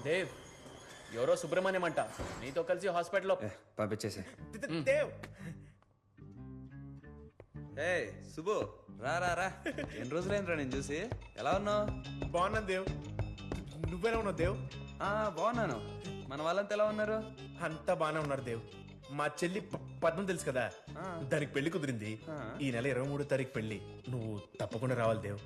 దేవ్ ఎవరో సుబ్రహ్మణ్యం అంట నీతో కలిసి హాస్పిటల్లో పంపించేసే. దేవ్ ఏ సుబ్బు, రా రా రా. ఎన్ని రోజులైందిరా నేను చూసి. ఎలా ఉన్నావు? బాగున్నాను దేవ్, నువ్వెలా ఉన్నావు దేవ్? బాగున్నాను. మన వాళ్ళంతా ఎలా ఉన్నారు? అంతా బాగానే ఉన్నారు దేవ్. మా చెల్లి పద్మం తెలుసు కదా, దానికి పెళ్లి కుదిరింది. ఈ నెల 23వ తారీఖు పెళ్లి. నువ్వు తప్పకుండా రావాలి దేవ్.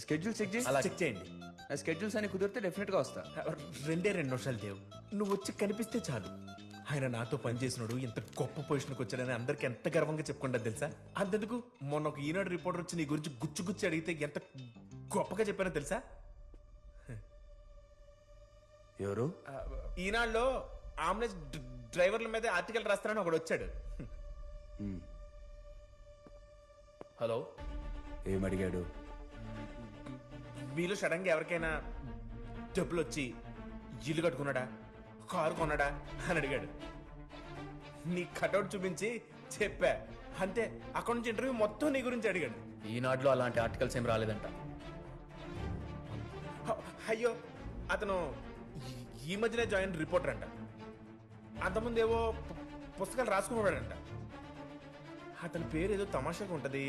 స్కెడ్యూల్ చెక్ చేసి అలా చెక్ చేయండి. స్కెడ్యూల్స్ అని కుదిరితే డెఫినెట్ గా వస్తా. 2 నిమిషాలు దేవ్, నువ్వు వచ్చి కనిపిస్తే చాలు. ఆయన నాతో పనిచేసినాడు, ఇంత గొప్ప పొజిషన్కి వచ్చాడని అందరికి ఎంత గర్వంగా చెప్పుకుంటా తెలుసా. అంతెందుకు మొన్న ఒక ఈనాడు రిపోర్టర్ వచ్చి నీ గురించి గుచ్చి గుచ్చి అడిగితే ఎంత గొప్పగా చెప్పానో తెలుసా. ఎవరు? ఈనాడులో ఆంబులెన్స్ డ్రైవర్ల మీద ఆర్టికల్ రాస్తానని ఒకడు వచ్చాడు. హలో, ఏమడిగాడు? మీలో సడన్ గా ఎవరికైనా డబ్బులు వచ్చి ఇల్లు కట్టుకున్నాడా, కారు కొన్నాడా అని అడిగాడు. నీ కటౌట్ చూపించి చెప్పా అంతే. అక్కడ నుంచి ఇంటర్వ్యూ మొత్తం నీ గురించి అడిగాడు. ఈనాడులో అలాంటి ఆర్టికల్స్ ఏం రాలేదంట. అయ్యో, అతను ఈ మధ్యనే జాయిన్ రిపోర్టర్ అంట. అంతకుముందు ఏవో పుస్తకాలు రాసుకున్నాడంట. అతని పేరు ఏదో తమాషాగా ఉంటది.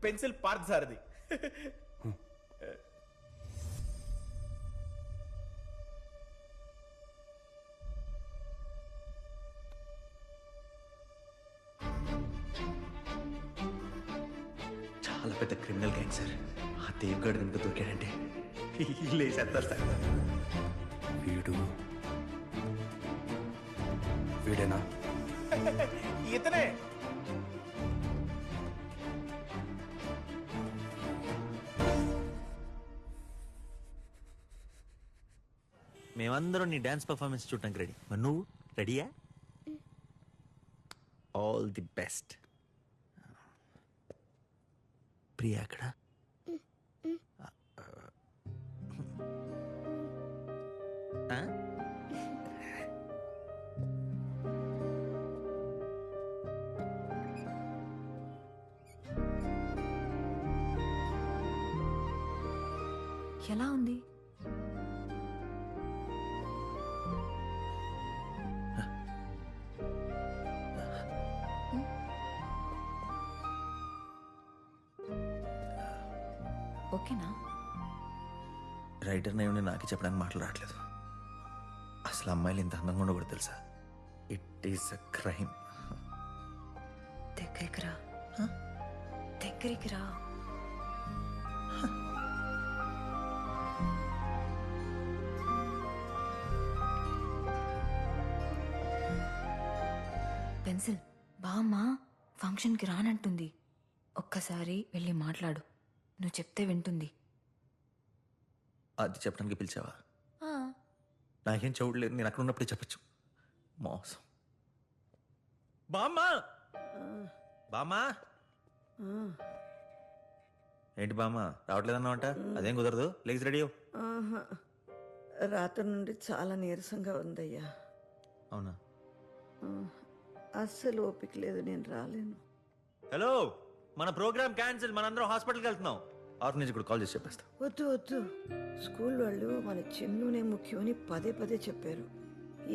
Pencil Parthasarathi. చాలా పెద్ద క్రిమినల్ గ్యాంగ్ సార్. ఆ దేవ్గాడు కనుక దొరికాడంటే లేసేస్తారు సార్. వీడేనా? ఇతనే. మేమందరం నీ డాన్స్ పర్ఫార్మెన్స్ చూడటానికి రెడీ. మరి నువ్వు రెడీయా? All the best. ప్రియా అక్కడ? ఎలా ఉంది? ఓకేనా? రైటర్ నేనే నాకే చెప్పడానికి మాటలు రావట్లేదు. అసలు అమ్మాయిలు ఇంత అందంగా ఉండకూడదు తెలుసా. It is a crime. దగ్గరికి రా, దగ్గరికి రా. పెన్సిల్ బామ్మ ఫంక్షన్కి రానంటుంది. ఒక్కసారి వెళ్ళి మాట్లాడు, నువ్వు చెప్తే వింటుంది. అది చెప్పడానికి పిలిచావా? నాకేం చూడలేదు, నేను అక్కడ ఉన్నప్పుడే చెప్పచ్చు. మోసం. బామ్మా, బామ్మా. ఏంటి బామ్మ రావట్లేదన్నమాట? అదేం కుదరదు, లేచి రెడీ అవ్వు. రాత్రి నుండి చాలా నీరసంగా ఉందయ్యా. అవునా? అస్సలు ఓపిక లేదు, నేను రాలేను. హలో, మన ప్రోగ్రామ్ క్యాన్సిల్, మనందరం హాస్పిటల్కి వెళ్తున్నాం. ఆర్ఫనేజ్ కూడా కాల్ చేసి చెప్పేస్తా. వద్దు వద్దు, స్కూల్ వాళ్ళు మన చిన్నునే ముఖ్యమని పదే పదే చెప్పారు.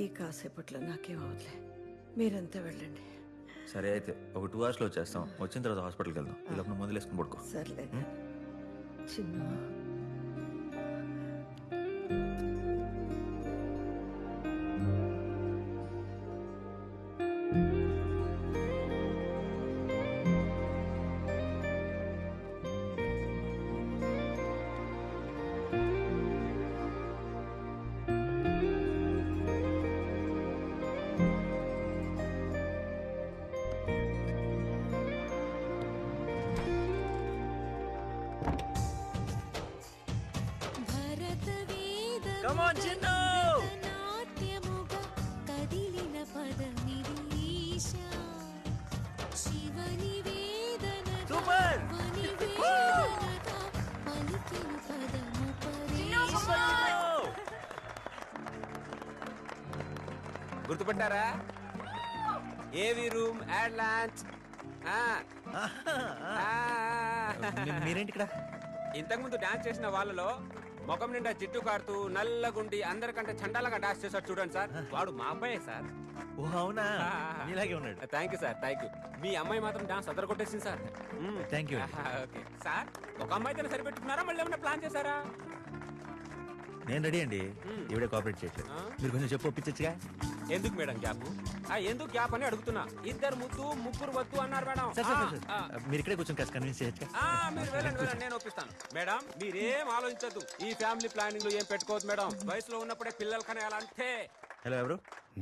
ఈ కాసేపట్లో నాకేం అవదులే, మీరంతా వెళ్ళండి. సరే అయితే ఒక 2 hours వచ్చేస్తాం. వచ్చిన తర్వాత హాస్పిటల్కి వెళ్దాం. ఇలా మందులు వేసుకుని పడుకో. సర్లే Chinnu. Come on, Chinnu! Super! గుర్తుపట్టారా? ఏవి రూమ్ యాడ్ లాంచ్. మీరేంటి ఇక్కడ? ఇంతకుముందు డాన్స్ చేసిన వాళ్ళలో ముఖం నిండా జిడ్డు కారుతూ నల్లగుండి అందరికంటే చండాలంగా డాన్స్ చేశాడు చూడండి సార్. వాడు మా అబ్బాయే సార్. ఓ అవునా ఇలాగే ఉన్నాడు. Thank you sir, thank you. మీ అమ్మాయి మాత్రం డాన్స్ అదర కొట్టేసింది సార్. Thank you. ఓకే సార్, ఒక అమ్మాయితో సరిపెట్టుకున్నారా మళ్ళీ ఏమైనా ప్లాన్ చేశారా? నేను రెడీ అండి. ఇవిడే కోఆపరేట్ చేయట్లేదు. మీరు కొంచెం చెప్పు ఒప్పించచ్చుగా. ఎందుకు మేడం గ్యాప్? ఎందుకు గ్యాప్ అని అడుగుతున్నా. ఇద్దరు ముద్దు ముగ్గురు వద్దు అన్నారు మేడం. సార్ సార్ సార్ మీరు ఇక్కడే కూర్చొని కాస్త కన్విన్స్ చేయొచ్చుగా. మీరు వెళ్ళండి వెళ్ళండి, నేను ఒప్పిస్తాను. మేడం మీరేం ఆలోచించద్దు. ఈ ఫ్యామిలీ ప్లానింగ్ లో ఏం పెట్టుకోవద్దు మేడం. వయసులో ఉన్నప్పుడే పిల్లలు కనేయాలంటే. హలో ఎవరు?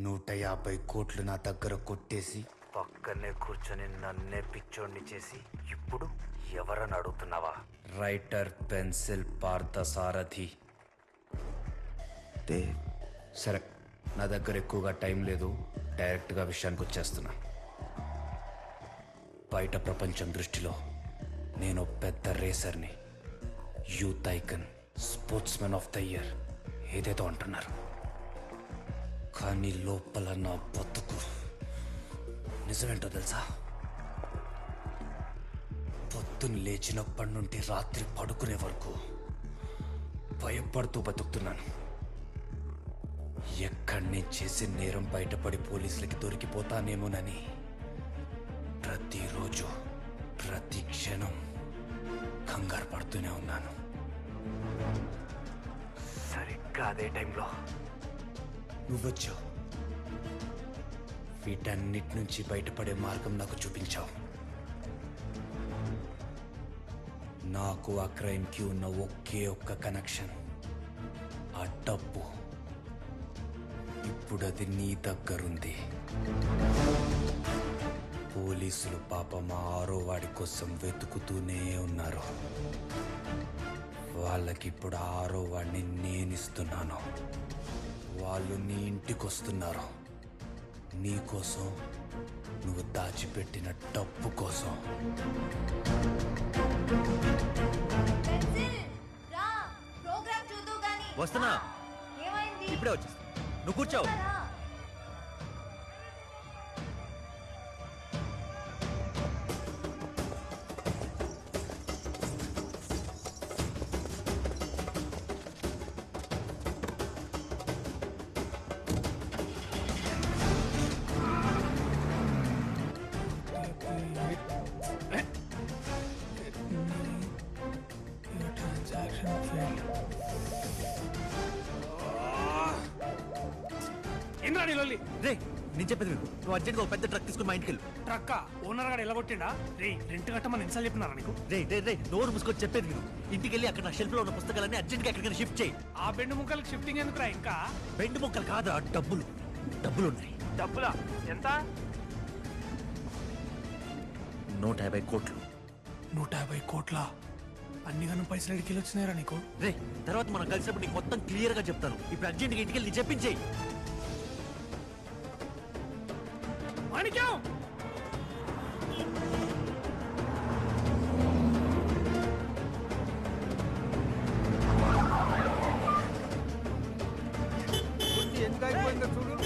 150 కోట్లు నా దగ్గర కొట్టేసి పక్కనే కూర్చొని నన్నే పిచ్చోడిని చేసి ఇప్పుడు ఎవరని అడుగుతున్నావా? Writer pencil Parthasarathi. సరే, నా దగ్గర ఎక్కువగా టైం లేదు, డైరెక్ట్గా విషయానికి వచ్చేస్తున్నా. బయట ప్రపంచం దృష్టిలో నేను పెద్ద రేసర్ని, youth icon, sportsman of the year ఏదేదో అంటున్నారు. కానీ లోపల నా బతుకు నిజమేంటో తెలుసా? పొద్దున్న లేచినప్పటి నుండి రాత్రి పడుకునే వరకు భయపడుతూ బతుకుతున్నాను. ఎక్కడి నుంచి చేసే నేరం బయటపడి పోలీసులకి దొరికిపోతానేమోనని ప్రతిరోజు ప్రతి క్షణం కంగారు పడుతూనే ఉన్నాను. సరిగ్గా అదే టైంలో నువ్వొచ్చావు. వీటన్నిటి నుంచి బయటపడే మార్గం నాకు చూపించావు. నాకు ఆ క్రైమ్కి ఉన్న ఒకే ఒక్క కనెక్షన్, ఆ డబ్బు. ఇప్పుడు అది నీ దగ్గరుంది. పోలీసులు పాపం ఆ 6వ వాడి కోసం వెతుకుతూనే ఉన్నారు. వాళ్ళకి ఇప్పుడు 6వ వాడిని నేనిస్తున్నాను. వాళ్ళు నీ ఇంటికి వస్తున్నారు. నీ కోసం, నువ్వు దాచిపెట్టిన డబ్బు కోసం. వస్తున్నా, ఇప్పుడే వచ్చేస్తా. నువ్వు కూర్చోవు. ఏంద్రాని లొల్లి? రే నేను చెప్పేది విను. నువ్వు అర్జెంట్గా ఒక పెద్ద ట్రక్ తీసుకుని మా ఇంటికి వెళ్ళు. ట్రక్క ఓనర్ గారు ఎలా కొట్టిండా? రే రెంట్ కట్టమని ఎన్నిసార్లు చెప్పినారా నీకు? రే రే రే నోరు మూసుకొని చెప్పేది విను. ఇంటికి వెళ్ళి అక్కడ నా షెల్ఫ్ లో ఉన్న పుస్తకాలన్నీ అర్జెంట్గా ఎక్కడికైనా షిఫ్ట్ చేయి. ఆ బెండు ముక్కలకి షిఫ్టింగ్ ఎందుకురా? ఇంకా బెండు మొక్కలు కాదురా, డబ్బులు. డబ్బులు ఉన్నాయి. డబ్బులా? ఎంత? 150 కోట్లు. 150 కోట్ల? అన్ని గనం పైసలు ఎడికి వచ్చినాయరా నీకు? రే తర్వాత మనం కలిసినప్పుడు నీకు మొత్తం క్లియర్ గా చెప్తాను. ఇప్పుడు అర్జెంట్గా ఇంటికి వెళ్ళి చెప్పించేయి. మాణిక్యం! ఎంత అయిపోయిందో చూడు.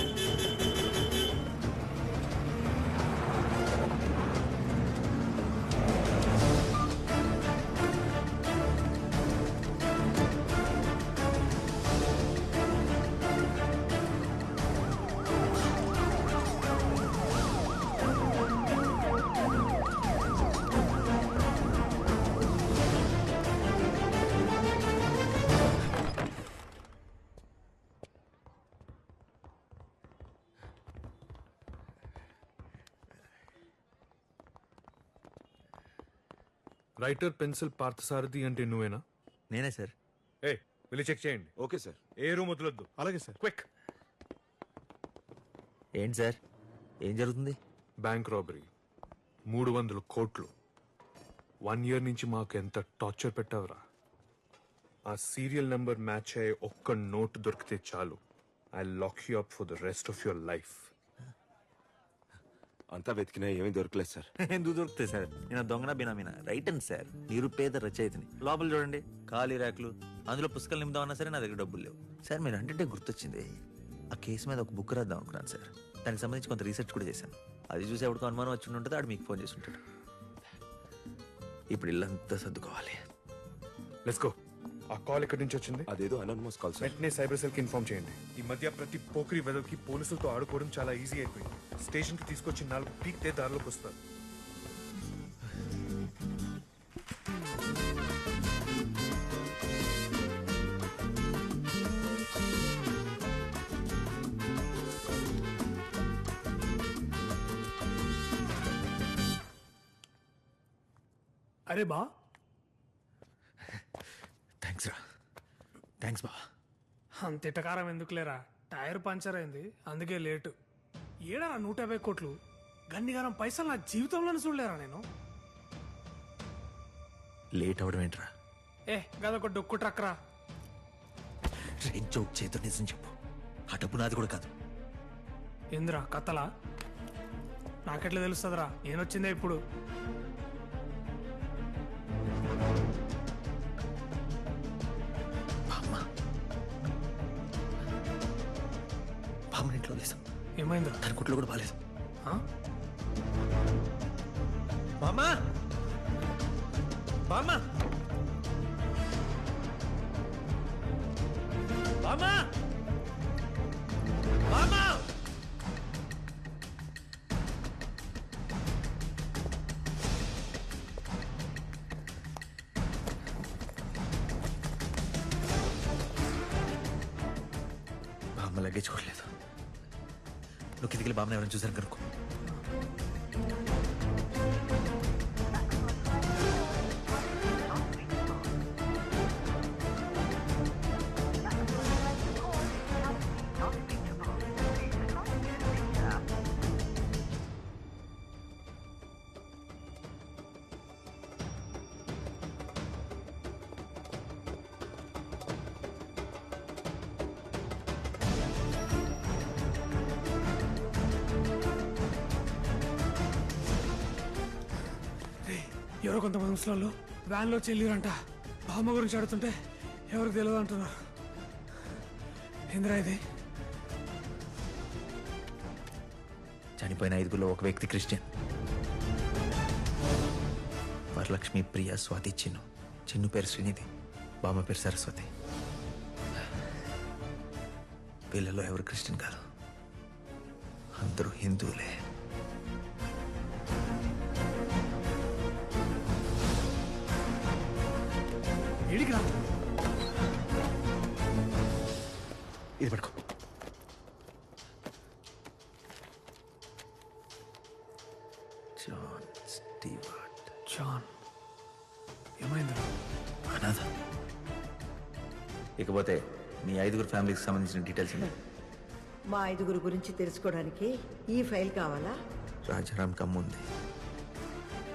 రైటర్ పెన్సిల్ పార్థసారథి అంటే నువ్వేనా? నేనే సార్. ఏ వెళ్ళి చెక్ చేయండి. Okay sir. ఏ రూమ్ వదలొద్దు. అలాగే సార్. క్విక్. ఏంటి సార్, ఏం జరుగుతుంది? బ్యాంక్ రాబరీ, 300 కోట్లు. 1 year నుంచి మాకు ఎంత టార్చర్ పెట్టావురా. ఆ సీరియల్ నెంబర్ మ్యాచ్ అయ్యే ఒక్క నోట్ దొరికితే చాలు. I lock you up for the rest of your life. అంతా వెతికినా ఏమీ దొరకలేదు సార్. ఎందుకు దొరుకుతాయి సార్? నేను దొంగన బినామీనా? రైటన్ సార్, నిరుపేద రచయితని. లోపల చూడండి, ఖాళీ ర్యాక్లు, అందులో పుస్తకాలు నింపుదామన్నా సరే నా దగ్గర డబ్బులు లేవు. సార్ మీరు అంటే గుర్తొచ్చింది, ఆ కేసు మీద ఒక బుక్ రాద్దాం అనుకున్నాను సార్. దానికి సంబంధించి కొంత రీసెర్చ్ కూడా చేశాను. అది చూసి ఎవరికి అనుమానం వచ్చి ఉంటుంది, ఆడు మీకు ఫోన్ చేసి ఉంటాడు. ఇప్పుడు ఇల్లంతా సర్దుకోవాలి. Let's go. ఆ కాల్ ఎక్కడి నుంచి వచ్చింది? అదేదో అనోనిమస్ కాల్ సార్. వెంటనే సైబర్ సెల్ కి ఇన్ఫార్మ్ చేయండి. ఈ మధ్య ప్రతి పోకరి వెదవికి పోలీసులతో ఆడుకోవడం చాలా ఈజీ అయిపోయింది. స్టేషన్ కి తీసుకొచ్చి 4 పీక్తే దారిలోకి వస్తారు. అరే బా థ్యాంక్స్ రా. థ్యాంక్స్ బా. అంత ఇటకారం ఎందుకులేరా, టైర్ పంచర్ అయింది అందుకే లేటు. ఏడారా 150 కోట్లు, గన్నిగారం పైసలు నా జీవితంలోనే చూడలేరా నేను. లేట్ అవడం ఏంట్రా? గదొక డొక్కు ట్రక్ రా. రెడ్ జోక్ చేతో నిజం చెప్పు. ఆ డబ్బు నాది కూడా కాదు. ఏందిరా కథలా? నాకెట్లా తెలుస్తుందిరా, నేనొచ్చిందే ఇప్పుడు. బామ్మ ఇంట్లో లేదు. ఏమైందిరా? దాని కుట్లో కూడా బాలేదు. ఆ? బామ్మా, బామ్మా, బామ్మా, బామ్మా. బామ్మ లగేజ్ చూడలేదు. నువ్వు కిందికి బామ్మని ఎవరైనా చూసాను కనుక్కో. ఎవరో కొంతమంది ముసలాళ్ళు వ్యాన్లో చెల్లిరంట. బామ్మ గురించి అడుగుతుంటే ఎవరికి తెలియదు అంటున్నారు. ఏందిరా ఇది? చనిపోయిన 5గురిలో ఒక వ్యక్తి క్రిస్టియన్. వరలక్ష్మి, ప్రియ, స్వాతి, చిన్ను. చిన్ను పేరు శ్రీనిధి, బామ్మ పేరు సరస్వతి. వీళ్ళలో ఎవరు క్రిస్టియన్ కాదు, అందరూ హిందువులే. ఏడికి రా. ఇది పడుకో. John Stewart. జాన్ ఏమైందిరా? అనాథ. ఇకపోతే మీ 5గురు ఫ్యామిలీకి సంబంధించిన డీటెయిల్స్ ఉన్నాయి. మా 5గురు గురించి తెలుసుకోవడానికి ఈ ఫైల్ కావాలా? రాజారాంకి అమ్మ ఉంది,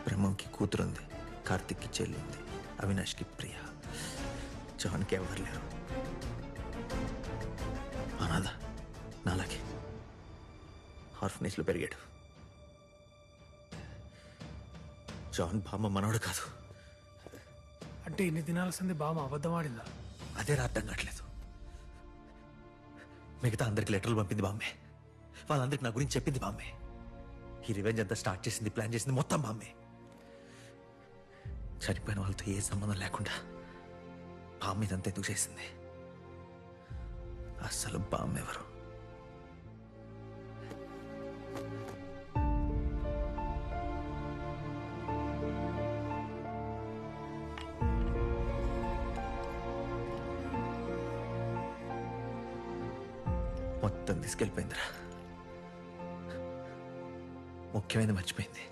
బ్రహ్మంకి కూతురు ఉంది, కార్తిక్కి చెల్లి ఉంది, అవినాష్కి ప్రియ, జాన్కి ఎవరు లేరు. అనాథ, నాలాగే ఆర్ఫనేజ్లో పెరిగాడు. జాన్ బామ్మ మనవడు కాదు. అంటే ఇన్ని దినాల సంది బామ్మ అబద్ధం ఆడిందా? అదే అర్థం కావట్లేదు. మిగతా అందరికి లెటర్లు పంపింది బామ్మే, వాళ్ళందరికి నా గురించి చెప్పింది బామ్మే. ఈ రివెంజ్ అంతా స్టార్ట్ చేసింది, ప్లాన్ చేసింది మొత్తం బామ్మే. చనిపోయిన వాళ్ళతో ఏ సంబంధం లేకుండా బామ్మ ఇదంతా ఎందుకు చేసింది? అస్సలు బామ్మ ఎవరు? మొత్తం తీసుకెళ్ళిపోయిందిరా. ముఖ్యమైనది మర్చిపోయింది.